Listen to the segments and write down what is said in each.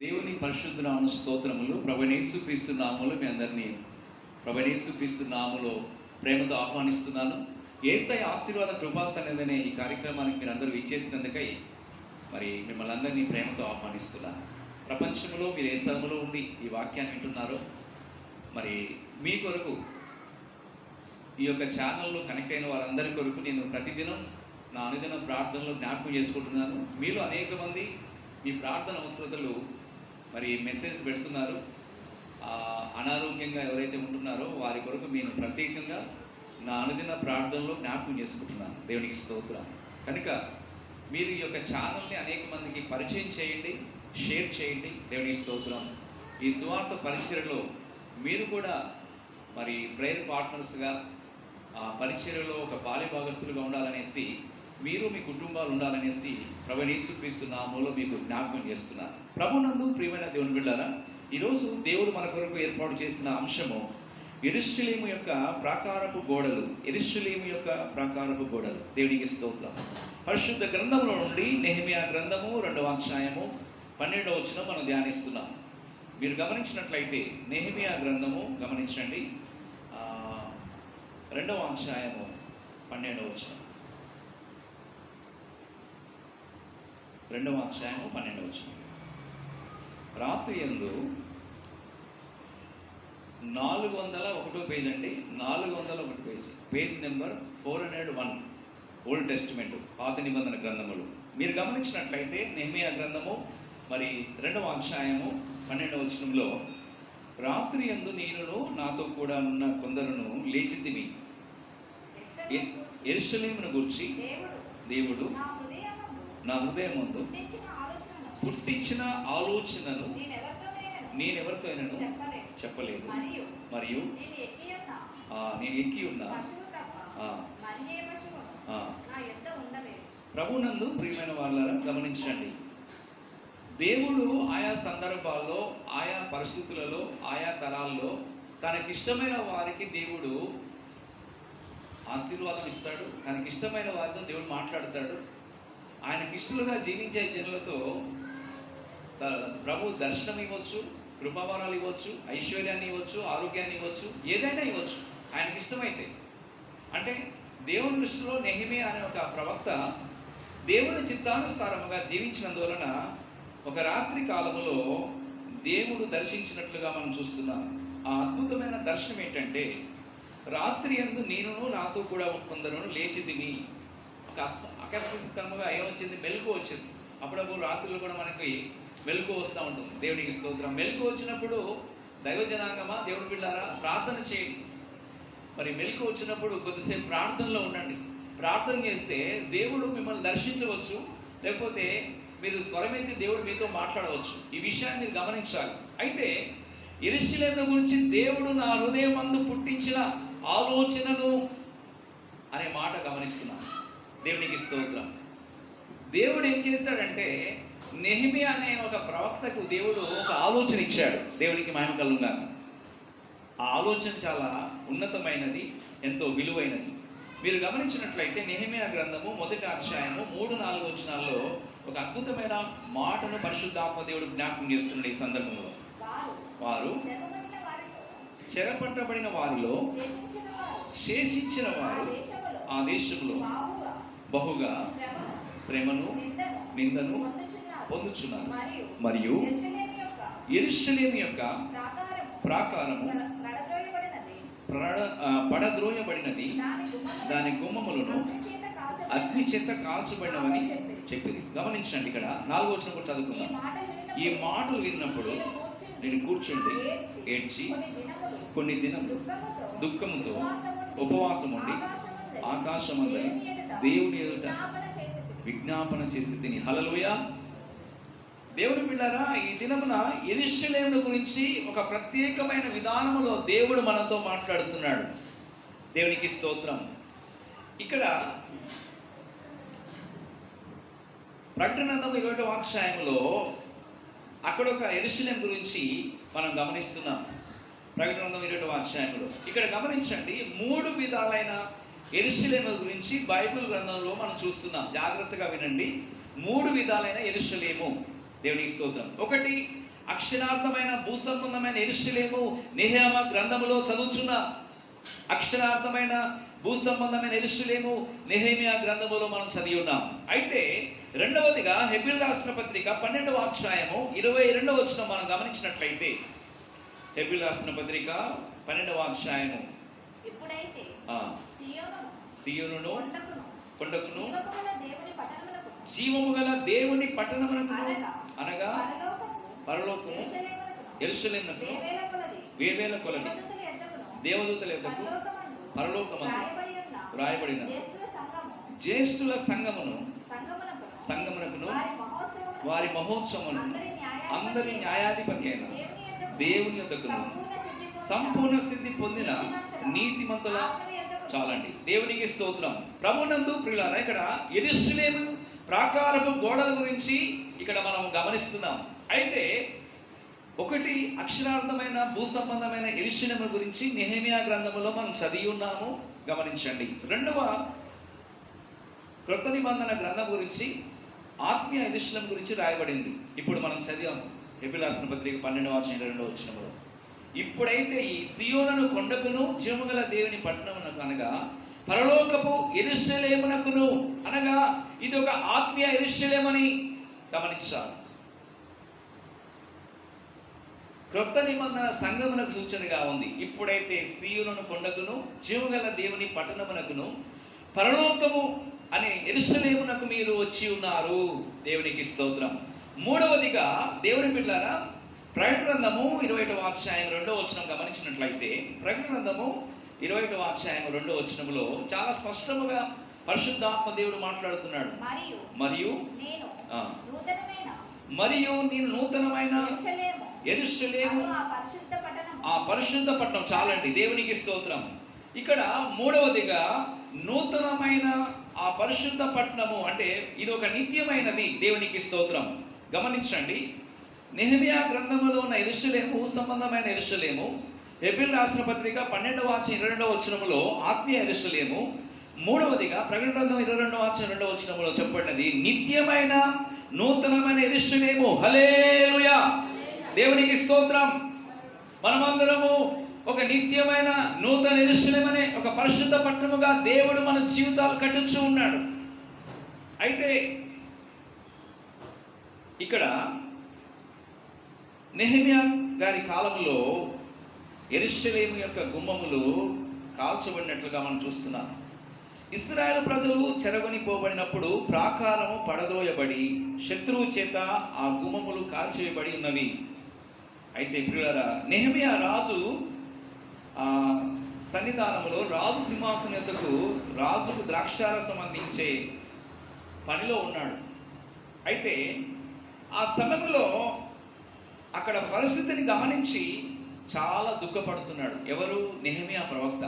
దేవుని పరిశుద్ధ నామ స్తోత్రములు. ప్రభువైన యేసుక్రీస్తు నామములో మీ అందరినీ ప్రభువైన యేసుక్రీస్తు నామములో ప్రేమతో ఆహ్వానిస్తున్నాను. యేసయ్య ఆశీర్వాద కృపా సన్నిధి అనే ఈ కార్యక్రమానికి మీరు అందరూ ఇచ్చేసినందుకై మరి మిమ్మల్ని అందరినీ ప్రేమతో ఆహ్వానిస్తున్నాను. ప్రపంచంలో మీరు ఏ స్థలంలో ఉండి ఈ వాక్యాన్ని వింటున్నారో మరి మీ కొరకు ఈ యొక్క ఛానల్లో కనెక్ట్ అయిన వారందరి కొరకు నేను ప్రతిదినం నా అనుదిన ప్రార్థనలో జ్ఞాపకం చేసుకుంటున్నాను. మీలో అనేక మంది మీ ప్రార్థన అవసరతలు మరి మెసేజ్ పెడుతున్నారు. అనారోగ్యంగా ఎవరైతే ఉంటున్నారో వారి కొరకు నేను ప్రత్యేకంగా నా అనుదిన ప్రార్థనలో జ్ఞాపకం చేసుకుంటున్నాను. దేవునికి స్తోత్రం. కనుక మీరు ఈ యొక్క ఛానల్ని అనేక మందికి పరిచయం చేయండి, షేర్ చేయండి. దేవునికి స్తోత్రం. ఈ సువార్త పరిచర్యలో మీరు కూడా మరి ప్రేయర్ పార్ట్నర్స్గా పరిచర్యలో ఒక పాలిభాగస్తులుగా ఉండాలనేసి, మీరు మీ కుటుంబాలు ఉండాలనేసి ప్రభువైన యేసుక్రీస్తు నామములో మీకు జ్ఞాపకం చేస్తున్నారు. ప్రభునందు ప్రియమైన దేవుని బిడ్డలారా, ఈరోజు దేవుడు మన కొరకు ఏర్పాటు చేసిన అంశము యెరూషలేము యొక్క ప్రాకారపు గోడలు. యెరూషలేము యొక్క ప్రాకారపు గోడలు. దేవునికి స్తోత్రం. పరిశుద్ధ గ్రంథంలో నుండి నెహెమియా గ్రంథము 2వ అధ్యాయము 12వ వచనం మనం ధ్యానిస్తున్నాం. మీరు గమనించినట్లయితే నెహెమియా గ్రంథము గమనించండి, 2వ అధ్యాయము 12వ వచనం. 2వ అధ్యాయము 12వ వచనం. రాత్రి యందు 401 పేజ్ అండి, 401 page, page number 401, old testament, పాత నిబంధన గ్రంథములు. మీరు గమనించినట్లయితే నెహెమియా గ్రంథము మరి 2వ అధ్యాయము 12వ వచనంలో, రాత్రి యందు నేనును నాతో కూడా ఉన్న కొందరును లేచితిమి, యెరూషలేమును గూర్చి దేవుడు నా హృదయమందు పుట్టించిన ఆలోచనను నేనెవరితో అయినను చెప్పలేదు, మరియు నేను ఎక్కి ఉన్నా. ప్రభునందు ప్రియమైన వాళ్ళారా, గమనించండి. దేవుడు ఆయా సందర్భాల్లో, ఆయా పరిస్థితులలో, ఆయా తరాల్లో తనకిష్టమైన వారికి దేవుడు ఆశీర్వాదం ఇస్తాడు. తనకిష్టమైన వారితో దేవుడు మాట్లాడతాడు. ఆయనకిష్టలుగా జీవించే జనులతో ప్రభు దర్శనం ఇవ్వచ్చు, కృపావరాలు ఇవ్వచ్చు, ఐశ్వర్యాన్ని ఇవ్వచ్చు, ఆరోగ్యాన్ని ఇవ్వచ్చు, ఏదైనా ఇవ్వచ్చు ఆయనకి ఇష్టమైతే. అంటే దేవుని దృష్టిలో నెహెమియా అనే ఒక ప్రవక్త దేవుని చిత్తానుసారముగా జీవించినందువలన ఒక రాత్రి కాలములో దేవుడు దర్శించినట్లుగా మనం చూస్తున్నాం. ఆ అద్భుతమైన దర్శనం ఏంటంటే, రాత్రి యందు నేనును నాతో కూడా కొందరును లేచితిమి. ఒక ఆకస్మికంగా ఏమొచ్చింది? మెలకు వచ్చింది. అప్పుడప్పుడు రాత్రులు కూడా మనకి మెలకు వస్తూ ఉంటుంది. దేవునికి స్తోత్రం. మెలకు వచ్చినప్పుడు దైవజనాంగమా, దేవుడి బిడ్డారా, ప్రార్థన చేయండి. మరి మెలకు వచ్చినప్పుడు కొద్దిసేపు ప్రార్థనలో ఉండండి. ప్రార్థన చేస్తే దేవుడు మిమ్మల్ని దర్శించవచ్చు, లేకపోతే మీరు స్వరమెత్తి దేవుడు మీతో మాట్లాడవచ్చు. ఈ విషయాన్ని మీరు గమనించాలి. అయితే యెరూషలేము గురించి దేవుడు నా హృదయమందు పుట్టించిన ఆలోచనను అనే మాట గమనిస్తున్నాను. దేవునికి స్తోత్రం. దేవుడు ఏం చేశాడంటే, నెహెమియా అనే ఒక ప్రవక్తకు దేవుడు ఒక ఆలోచన ఇచ్చాడు. దేవునికి మహిమ కలుగుగాక. ఆ ఆలోచన చాలా ఉన్నతమైనది, ఎంతో విలువైనది. మీరు గమనించినట్లయితే నెహెమియా గ్రంథము 1వ అధ్యాయము 3-4 వచనాల్లో ఒక అద్భుతమైన మాటను పరిశుద్ధాత్మ దేవుడు జ్ఞాపకం చేస్తున్నాడు. ఈ సందర్భంలో వారు చెరపట్టబడిన వారిలో శేషించిన వారు ఆ దేశంలో బహుగా శ్రమను నిందను పొందుచున్నారు, మరియు యెరూషలేము యొక్క ప్రాకారము పడద్రోయబడినది, దాని గుమ్మములను అగ్ని చేత కాల్చబడినవని చెప్పింది. గమనించండి, ఇక్కడ 4వ వచనం కూడా చదువుకుందాం. ఈ మాటలు విన్నప్పుడు నేను కూర్చుండి ఏడ్చి కొన్ని దినములు దుఃఖముతో ఉపవాసం ఉండి ఆకాశమందరి దేవుని ఎదుట విజ్ఞాపన చేసి తిని. హల్లెలూయా. దేవుని బిడ్డారా, ఈ దినమున యెరూషలేము గురించి ఒక ప్రత్యేకమైన విధానములో దేవుడు మనతో మాట్లాడుతున్నాడు. దేవునికి స్తోత్రం. ఇక్కడ ప్రకటన గ్రంథం 21వ అధ్యాయంలో అక్కడ ఒక యెరూషలేము గురించి మనం గమనిస్తున్నాం. ప్రకటన గ్రంథం 21వ అధ్యాయంలో ఇక్కడ గమనించండి, 3 విధాలైన యెరూషలేము గురించి బైబిల్ గ్రంథంలో మనం చూస్తున్నాం. జాగ్రత్తగా వినండి. 3 విధాలైన యెరూషలేము. దేవునికి స్తోత్రం. ఒకటి, అక్షరార్థమైన భూసంబంధమైన యెరూషలేము నెహెమీయా గ్రంథములో చదువుచున్న అక్షరార్థమైన భూసంబంధమైన యెరూషలేము నెహెమీయా గ్రంథములో మనం చదివి ఉన్నాం. అయితే రెండవదిగా హెబ్రీయులకు రాసిన పత్రిక 12వ అధ్యాయము 22వ వచనం మనం గమనించినట్లయితే, హెబ్రీయులకు రాసిన పత్రిక 12వ అధ్యాయము, ఇప్పుడైతే సీయోనును కొండకును జీవము గల దేవుని పట్టణమునకు అనగా పరలోకము యెరూషలేమునకు వేవేల కొలది దేవదూతల యొద్దకు పరలోకమందు వ్రాయబడిన జ్యేష్ఠుల సంగమునకును వారి మహోత్సవమును అందరి న్యాయాధిపతి అయిన దేవుని యొద్దకును సంపూర్ణ సిద్ధి పొందిన నీతిమంతుల చాలండి. దేవునికి స్తోత్రం. ప్రభునందు ప్రియులారా, ఇక్కడ యెరూషలేము ప్రాకారపు గోడల గురించి ఇక్కడ మనం గమనిస్తున్నాం. అయితే ఒకటి, అక్షరార్థమైన భూసంబంధమైన యెరూషలేము గురించి నెహెమీయా గ్రంథములో మనం చదివి ఉన్నాము, గమనించండి. రెండవ, క్రొత్త నిబంధన గ్రంథం గురించి ఆత్మీయ యెరూషలేము గురించి రాయబడింది. ఇప్పుడు మనం చదివాము హెబ్రీయులకు రాసిన పత్రిక 12వ అధ్యాయం 2వ వచనములో. ఇప్పుడైతే ఈ సీయోనును కొండకును జీవముగల దేవుని పట్టణమునకు అనగా పరలోకపు యెరూషలేమునకును అనగా ఇది ఒక ఆత్మీయ యెరూషలేమని గమనించాలి. క్రొత్త నిబంధన సంఘమునకు సూచనగా ఉంది. ఇప్పుడైతే సీయోనును కొండకును జీవముగల దేవుని పట్టణమునకును పరలోకము అనే యెరూషలేమునకు మీరు వచ్చి ఉన్నారు. దేవునికి స్తోత్రం. మూడవదిగా దేవుని బిడ్డలారా, ప్రకటన గ్రంథము 21వ అధ్యాయం 2వ వచనం గమనించినట్లయితే, ప్రకటన గ్రంథము 21వ అధ్యాయం 2వ వచనములో చాలా స్పష్టముగా పరిశుద్ధాత్మ దేవుడు మాట్లాడుతున్నాడు. మరియు నేను నూతనమైన యెరూషలేము ఆ పరిశుద్ధ పట్టణం చాలండి. దేవునికి స్తోత్రం. ఇక్కడ మూడవదిగా నూతనమైన ఆ పరిశుద్ధ పట్టణము అంటే ఇది ఒక నిత్యమైనది. దేవునికి స్తోత్రం. గమనించండి, నెహెమీయా గ్రంథంలో ఉన్న యెరూషలేము సంబంధమైన యెరూషలేము, హెబ్రీయులకు రాసిన పత్రిక 12వ అధ్యాయం 22వ వచనములో ఆత్మీయ యెరూషలేము, మూడవదిగా ప్రకటన గ్రంథం 22వ అధ్యాయం 2వ వచనములో చెప్పబడినది నిత్యమైన నూతనమైన యెరూషలేము. హల్లెలూయా, దేవునికి స్తోత్రం. మనమందరము ఒక నిత్యమైన నూతన యెరూషలేము అనే ఒక పరిశుద్ధ పట్టణముగా దేవుడు మన జీవితాలు కట్టుచూ ఉన్నాడు. అయితే ఇక్కడ నెహెమీయా గారి కాలంలో యెరూషలేము యొక్క గుమ్మములు కాల్చబడినట్లుగా మనం చూస్తున్నాం. ఇశ్రాయేలు ప్రజలు చెరగొనిపోబడినప్పుడు ప్రాకారము పడదోయబడి శత్రువు చేత ఆ గుమ్మములు కాల్చివేయబడి ఉన్నవి. అయితే ప్రియులారా, నెహెమీయా రాజు సన్నిధానములో రాజు సింహాసనం యొద్దకు రాజుకు ద్రాక్షారసం అందించే పనిలో ఉన్నాడు. అయితే ఆ సమయంలో అక్కడ పరిస్థితిని గమనించి చాలా దుఃఖపడుతున్నాడు. ఎవరు? నెహెమీయా ప్రవక్త.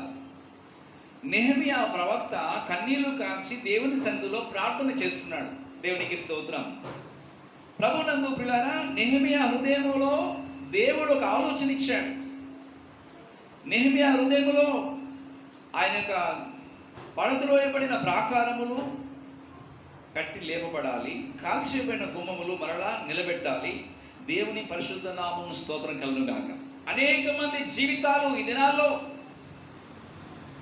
నెహెమీయా ప్రవక్త కన్నీళ్లు కాచి దేవుని సన్నిధిలో ప్రార్థన చేస్తున్నాడు. దేవునికి స్తోత్రం. ప్రభునందు ప్రియులారా, నెహెమీయా హృదయంలో దేవుడు ఒక ఆలోచన ఇచ్చాడు. నెహెమీయా హృదయంలో ఆయన యొక్క పడద్రోయబడిన ప్రాకారములు కట్టి లేపబడాలి, కాల్చివేయబడిన గుమ్మములు మరలా నిలబెట్టాలి, దేవుని పరిశుద్ధ నామమును స్తోత్రం కలుగుగాక. అనేక మంది జీవితాలు ఈ దినాల్లో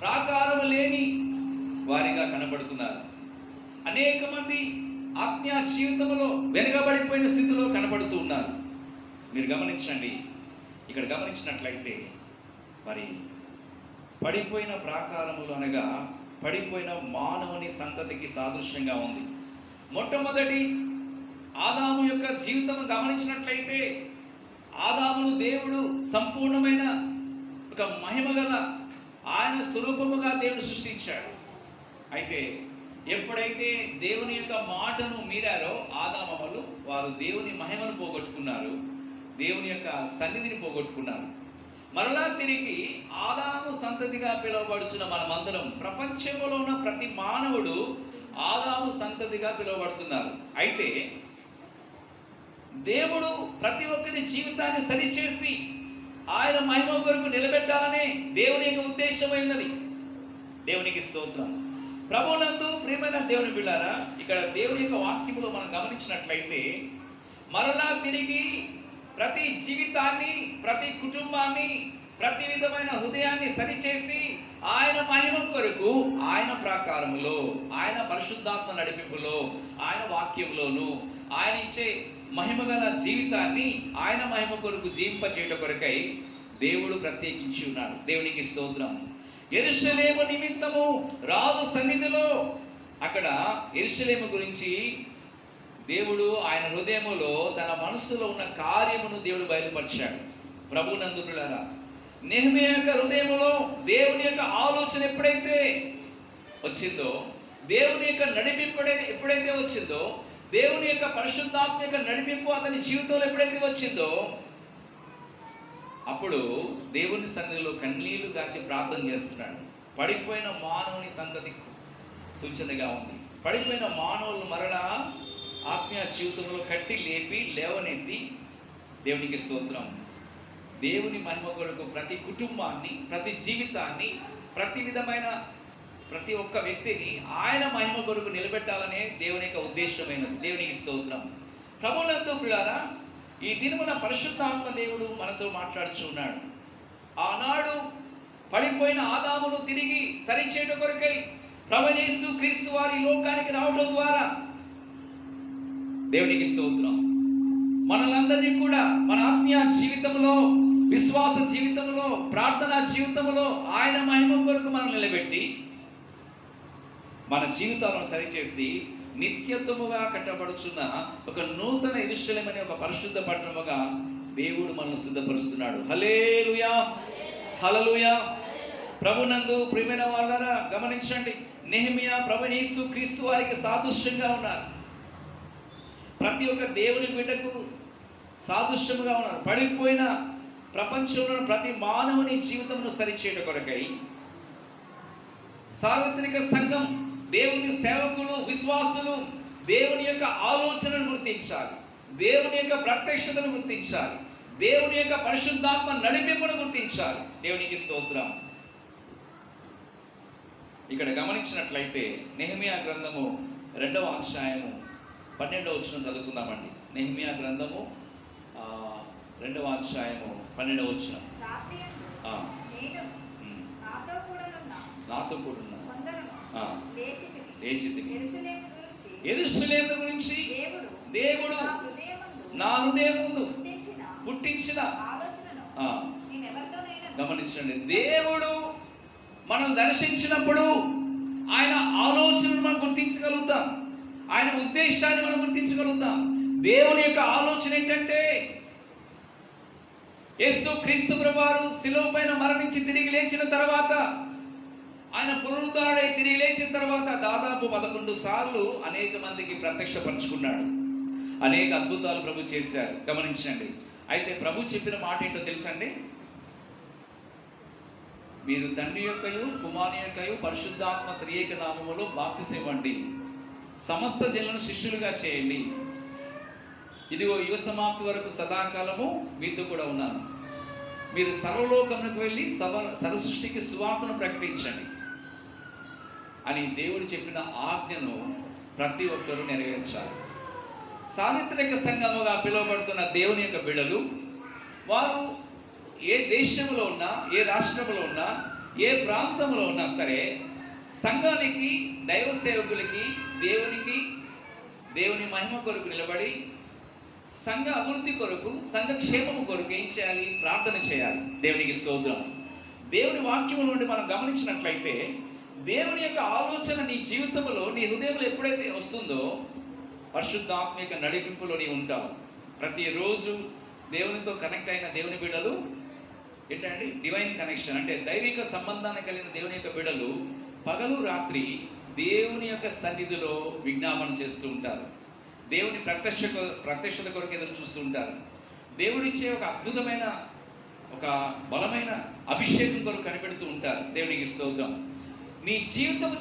ప్రాకారము లేని వారిగా కనబడుతున్నారు. అనేక మంది ఆత్మీయ జీవితంలో వెనుకబడిపోయిన స్థితిలో కనబడుతూ ఉన్నారు. మీరు గమనించండి, ఇక్కడ గమనించినట్లయితే మరి పడిపోయిన ప్రాకారములు అనగా పడిపోయిన మానవుని సంతతికి సాదృశ్యంగా ఉంది. మొట్టమొదటి ఆదాము యొక్క జీవితం గమనించినట్లయితే ఆదామును దేవుడు సంపూర్ణమైన ఒక మహిమ గల ఆయన స్వరూపముగా దేవుడు సృష్టించాడు. అయితే ఎప్పుడైతే దేవుని యొక్క మాటను మీరారో ఆదామములు వారు దేవుని మహిమను పోగొట్టుకున్నారు, దేవుని యొక్క సన్నిధిని పోగొట్టుకున్నారు. మరలా తిరిగి ఆదాము సంతతిగా పిలువబడుచున్న మనమందరం, ప్రపంచంలో ఉన్న ప్రతి మానవుడు ఆదాము సంతతిగా పిలువబడుతున్నారు. అయితే దేవుడు ప్రతి ఒక్కరి జీవితాన్ని సరిచేసి ఆయన మహిమ కొరకు నిలబెట్టాలనే దేవుని యొక్క ఉద్దేశమైనది. దేవునికి స్తోత్రం. ప్రభునందు ప్రియమైన దేవుని బిడ్డలారా, ఇక్కడ దేవుని యొక్క వాక్యములో మనం గమనించినట్లయితే మరలా తిరిగి ప్రతి జీవితాన్ని, ప్రతి కుటుంబాన్ని, ప్రతి విధమైన హృదయాన్ని సరిచేసి ఆయన మహిమ కొరకు, ఆయన ప్రాకారములో, ఆయన పరిశుద్ధాత్మ నడిపింపులో, ఆయన వాక్యంలోను, ఆయన ఇచ్చే మహిమ గల జీవితాన్ని ఆయన మహిమ కొరకు జీవింపచేయట కొరకై దేవుడు ప్రత్యేకించి ఉన్నాడు. దేవునికి స్తోత్రం. యెరూషలేము నిమిత్తము రాజు సన్నిధిలో, అక్కడ యెరూషలేము గురించి దేవుడు ఆయన హృదయములో తన మనస్సులో ఉన్న కార్యమును దేవుడు బయలుపరిచాడు. ప్రభునందులారా, నెహెమీయా యొక్క హృదయములో దేవుని యొక్క ఆలోచన ఎప్పుడైతే వచ్చిందో, దేవుని యొక్క నడిపింపు ఎప్పుడైతే వచ్చిందో, దేవుని యొక్క పరిశుద్ధాత్మ యొక్క నడిపింపు అతని జీవితంలో ఎప్పుడైతే వచ్చిందో, అప్పుడు దేవుని సన్నిధిలో కన్నీళ్లు కాచి ప్రార్థన చేస్తున్నాడు. పడిపోయిన మానవుని సంతతి సూచనగా ఉంది. పడిపోయిన మానవులు మరలా ఆత్మీయ జీవితంలో కట్టి లేపి లేవనెత్తి, దేవునికి స్తోత్రం, దేవుని మహిమ కొరకు ప్రతి కుటుంబాన్ని, ప్రతి జీవితాన్ని, ప్రతి విధమైన ప్రతి ఒక్క వ్యక్తిని ఆయన మహిమ కొరకు నిలబెట్టాలనే దేవుని యొక్క ఉద్దేశమైనది. దేవునికి స్తోత్రం. ప్రభువునందు ప్రియులారా, ఈ దినమున పరిశుద్ధాత్మ దేవుడు మనతో మాట్లాడుచున్నాడు. ఆనాడు పడిపోయిన ఆదామును తిరిగి సరిచేయట కొరకై ప్రభువైన యేసు క్రీస్తు వారి లోకానికి రావడం ద్వారా, దేవునికి స్తోత్రం, మనలందరినీ కూడా మన ఆత్మీయ జీవితంలో, విశ్వాస జీవితంలో, ప్రార్థనా జీవితంలో ఆయన మహిమ కొరకు మనం నిలబెట్టి మన జీవితాలను సరిచేసి నిత్యత్వముగా కట్టబడుచున్న ఒక నూతన యెరూషలేము అనే ఒక పరిశుద్ధ పట్టణముగా దేవుడు మనల్ని సిద్ధపరుస్తున్నాడు. హల్లెలూయా, హల్లెలూయా. ప్రభునందు ప్రియమైన వాళ్ళారా, గమనించండి, నెహెమీయా ప్రభువైన యేసు క్రీస్తు వారికి సాదృశ్యంగా ఉన్నారు. ప్రతి ఒక్క దేవుని బిడ్డకు సాదృశ్యముగా ఉన్నారు. పడిపోయిన ప్రపంచంలో ప్రతి మానవుని జీవితమును సరిచేయట కొరకై సార్వత్రిక సంఘం, దేవుని సేవకులు, విశ్వాసులు దేవుని యొక్క ఆలోచనను గుర్తించాలి, దేవుని యొక్క ప్రత్యక్షతను గుర్తించాలి, దేవుని యొక్క పరిశుద్ధాత్మ నడిపింపును గుర్తించాలి. దేవునికి స్తోత్రం. ఇక్కడ గమనించినట్లయితే నెహెమీయా గ్రంథము 2వ అధ్యాయము 12వ వచనం చదువుకుందామండి. నెహెమీయా గ్రంథము 2వ అధ్యాయము 12వ వచనం. నాతో కూడా యెరూషలేము గురించి దేవుడు నా హృదయమందు పుట్టించిన, గమనించండి, దేవుడు మనం దర్శించినప్పుడు ఆయన ఆలోచనను మనం గుర్తించగలుగుతాం, ఆయన ఉద్దేశాన్ని మనం గుర్తించగలుగుతాం. దేవుని యొక్క ఆలోచన ఏంటంటే, యేసు క్రీస్తు ప్రభువారు శిలువ పైన మరణించి తిరిగి లేచిన తర్వాత, ఆయన పునరుద్ధరణై తిరిగి లేచిన తర్వాత దాదాపు 11 సార్లు అనేక మందికి ప్రత్యక్షపరుచుకున్నాడు. అనేక అద్భుతాలు ప్రభు చేశారు. గమనించండి. అయితే ప్రభు చెప్పిన మాట ఏంటో తెలుసండి, మీరు తండ్రి యొక్కయు కుమారుని యొక్కయు పరిశుద్ధాత్మ త్రియేక నామములో బాప్తిసం ఇవ్వండి, సమస్త జనులను శిష్యులుగా చేయండి, ఇదిగో యుగ సమాప్తి వరకు సదాకాలము మీతో కూడా ఉన్నాను, మీరు సర్వలోకమునకు వెళ్ళి సర్వ సృష్టికి సువార్తను ప్రకటించండి అని దేవుడు చెప్పిన ఆజ్ఞను ప్రతి ఒక్కరూ నెరవేర్చాలి. సార్వత్రిక సంఘముగా పిలువబడుతున్న దేవుని యొక్క బిడ్డలు, వారు ఏ దేశంలో ఉన్నా, ఏ రాష్ట్రంలో ఉన్నా, ఏ ప్రాంతంలో ఉన్నా సరే, సంఘానికి, దైవ సేవకులకి, దేవుని మహిమ కొరకు నిలబడి సంఘ అభివృద్ధి కొరకు, సంఘ క్షేమము కొరకు ఏం చేయాలి? ప్రార్థన చేయాలి. దేవునికి స్తోత్రం. దేవుని వాక్యం నుండి మనం గమనించినట్లయితే, దేవుని యొక్క ఆలోచన నీ జీవితంలో, నీ హృదయంలో ఎప్పుడైతే వస్తుందో, పరిశుద్ధాత్మిక నడిపింపులో నీ ఉంటావు. ప్రతిరోజు దేవునితో కనెక్ట్ అయిన దేవుని బిడ్డలు ఏంటంటే డివైన్ కనెక్షన్, అంటే దైవిక సంబంధాన్ని కలిగిన దేవుని యొక్క బిడ్డలు పగలు రాత్రి దేవుని యొక్క సన్నిధిలో విజ్ఞాపన చేస్తూ ఉంటారు. దేవుని ప్రత్యక్షత కొరకు ఎదురు చూస్తూ ఉంటారు. దేవుడిచ్చే ఒక అద్భుతమైన, ఒక బలమైన అభిషేకం కొరకు కనిపెడుతూ ఉంటారు. దేవునికి స్తోత్రం. నీ జీవితం